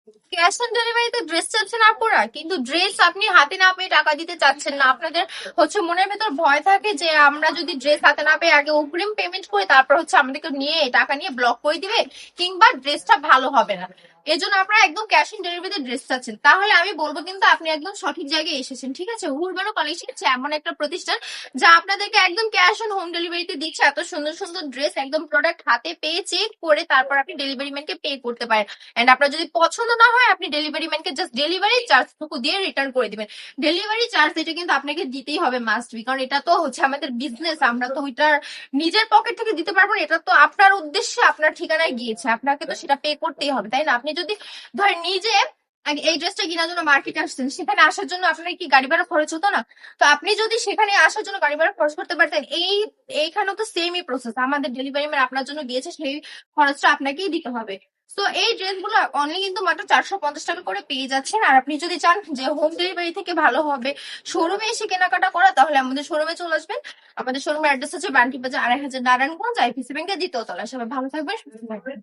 Cash on ডেলিভারিতে dress চাচ্ছেন আপুরা, কিন্তু ড্রেস আপনি হাতে না পেয়ে টাকা দিতে চাচ্ছেন না। আপনাদের মনের ভেতর ভয় থাকে যে আমরা যদি ড্রেস হাতে না পেয়ে আগে অগ্রিম পেমেন্ট করি, তারপর আমাদেরকে নিয়ে টাকা নিয়ে ব্লক করে দিবে, কিংবা ড্রেসটা ভালো হবে না। এই জন্য আপনারা একদম ক্যাশ অন ডেলিভারিতে ড্রেস চাচ্ছেন। তাহলে আমি বলবো কিন্তু আপনি একদম সঠিক জায়গায় এসেছেন, ঠিক আছে? হুরবানো কালেকশন হচ্ছে এমন একটা প্রতিষ্ঠান যা আপনাদেরকে একদম ক্যাশ অন হোম ডেলিভারিতে দিচ্ছে। এত সুন্দর সুন্দর ড্রেস একদম প্রোডাক্ট হাতে পেয়ে চেক করে তারপর আপনি ডেলিভারি ম্যানকে পে করতে পারেন। এন্ড আপনার যদি পছন্দ না হয়, আপনি ডেলিভারি ম্যানকে জাস্ট ডেলিভারি চার্জটুকু দিয়ে রিটার্ন করে দিবেন। ডেলিভারি চার্জ এটা কিন্তু আপনাকে দিতেই হবে, মাস্ট বি, কারণ এটা তো আমাদের বিজনেস। আমরা তো ওইটার নিজের পকেট থেকে দিতে পারবো না, এটা তো আপনার উদ্দেশ্যে আপনার ঠিকানায় গিয়েছে, আপনাকে তো সেটা পে করতেই হবে, তাই না? আপনি যদি ধরেন নিজে এই ড্রেসটা কেনার জন্য মার্কেটে আসছেন, সেখানে আসার জন্য আপনার কি গাড়ি ভাড়া খরচ হতো না? তো আপনি যদি সেখানে আসার জন্য গাড়ি ভাড়া খরচ করতে পারতেন, এইখানেও তো সেমই প্রসেস, আমাদের ডেলিভারি ম্যান আপনার জন্য গিয়েছে, সেই খরচটা আপনাকেই দিতে হবে। তো এই ড্রেসগুলো অনলি কিন্তু মাত্র 450 টাকা করে পেয়ে যাচ্ছেন। আর আপনি যদি চান যে হোম ডেলিভারি থেকে ভালো হবে শোরুমে এসে কেনাকাটা করা, তাহলে আমাদের শোরুমে চলে আসবেন। আমাদের শোরুমের অ্যাড্রেস হচ্ছে বান্টি বাজার 2500 নারায়ণগঞ্জ, আইপিসি ব্যাংকের দ্বিতীয় তলায়। সবাই ভালো থাকবেন, সুস্থ থাকবেন।